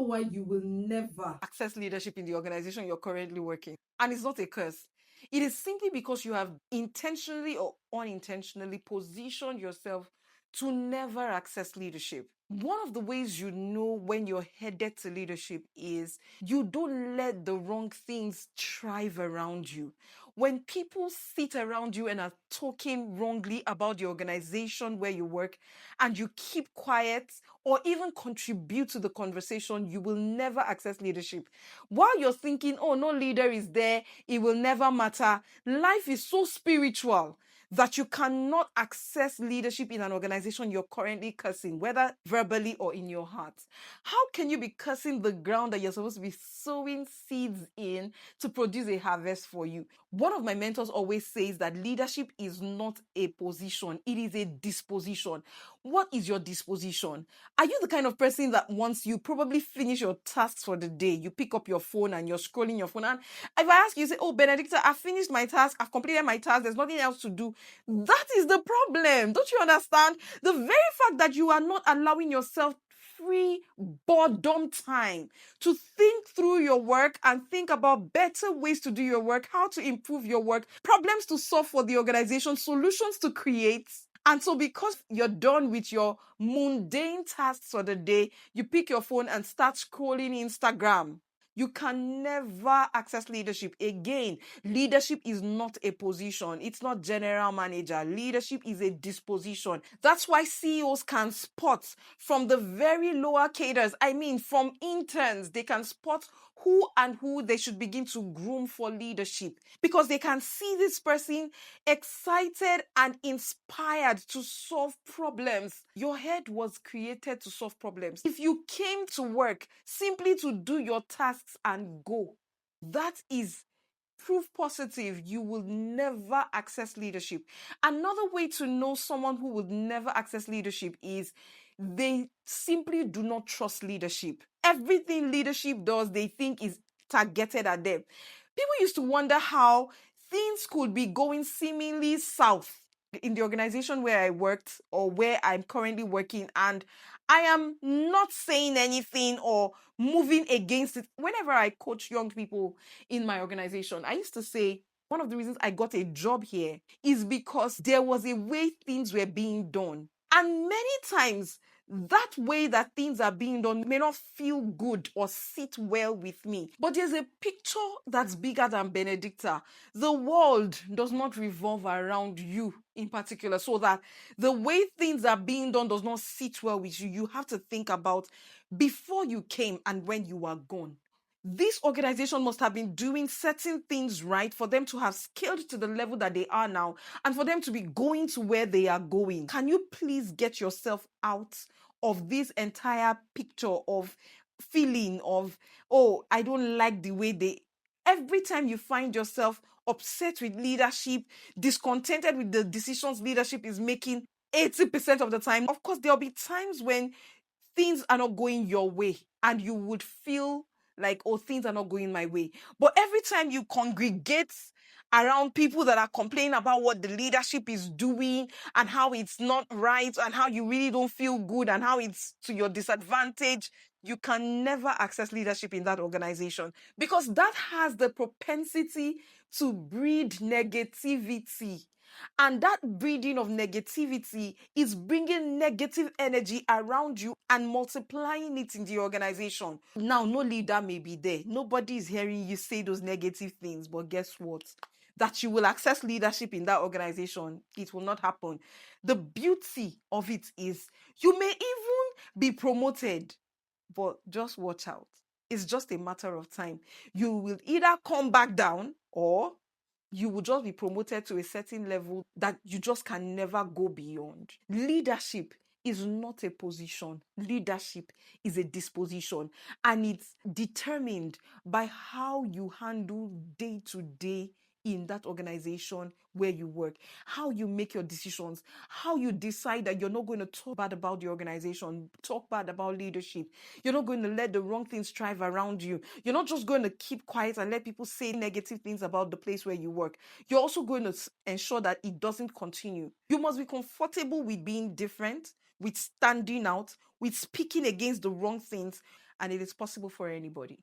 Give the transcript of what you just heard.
know why you will never access leadership in the organization you're currently working. And it's not a curse. It is simply because you have intentionally or unintentionally positioned yourself to never access leadership. One of the ways you know when you're headed to leadership is you don't let the wrong things thrive around you. When people sit around you and are talking wrongly about the organization where you work and you keep quiet or even contribute to the conversation, you will never access leadership. While you're thinking, oh, no leader is there, it will never matter. Life is so spiritual that you cannot access leadership in an organization you're currently cursing, whether verbally or in your heart. How can you be cursing the ground that you're supposed to be sowing seeds in to produce a harvest for you? One of my mentors always says that leadership is not a position, it is a disposition. What is your disposition? Are you the kind of person that once you probably finish your tasks for the day, you pick up your phone and you're scrolling your phone? And if I ask you, say, oh, Benedicta, I've finished my task, I've completed my task, there's nothing else to do. That is the problem. Don't you understand? The very fact that you are not allowing yourself free boredom time to think through your work and think about better ways to do your work, how to improve your work, problems to solve for the organization, solutions to create. And so because you're done with your mundane tasks for the day, you pick your phone and start scrolling Instagram. You can never access leadership. Again, leadership is not a position. It's not general manager. Leadership is a disposition. That's why CEOs can spot from the very lower cadres. I mean, from interns, they can spot who they should begin to groom for leadership because they can see this person excited and inspired to solve problems. Your head was created to solve problems. If you came to work simply to do your tasks and go, that is proof positive you will never access leadership. Another way to know someone who would never access leadership is they simply do not trust leadership. Everything leadership does, they think is targeted at them. People used to wonder how things could be going seemingly south in the organization where I worked or where I'm currently working, and I am not saying anything or moving against it. Whenever I coach young people in my organization, I used to say, one of the reasons I got a job here is because there was a way things were being done. And many times, that way that things are being done may not feel good or sit well with me. But there's a picture that's bigger than Benedicta. The world does not revolve around you in particular, so that the way things are being done does not sit well with you. You have to think about before you came and when you are gone. This organization must have been doing certain things right for them to have scaled to the level that they are now and for them to be going to where they are going. Can you please get yourself out of this entire picture of feeling of, oh, I don't like the way they... Every time you find yourself upset with leadership, discontented with the decisions leadership is making 80% of the time, of course, there'll be times when things are not going your way and you would feel like, oh, things are not going my way. But every time you congregate around people that are complaining about what the leadership is doing and how it's not right and how you really don't feel good and how it's to your disadvantage, you can never access leadership in that organization because that has the propensity to breed negativity. And that breeding of negativity is bringing negative energy around you and multiplying it in the organization. Now, no leader may be there. Nobody is hearing you say those negative things. But guess what? That you will access leadership in that organization, it will not happen. The beauty of it is you may even be promoted, but just watch out. It's just a matter of time. You will either come back down or you will just be promoted to a certain level that you just can never go beyond. Leadership is not a position. Leadership is a disposition, and it's determined by how you handle day to day in that organization where you work, how you make your decisions, how you decide that you're not going to talk bad about the organization, talk bad about leadership. You're not going to let the wrong things thrive around you. You're not just going to keep quiet and let people say negative things about the place where you work. You're also going to ensure that it doesn't continue. You must be comfortable with being different, with standing out, with speaking against the wrong things. and it is possible for anybody.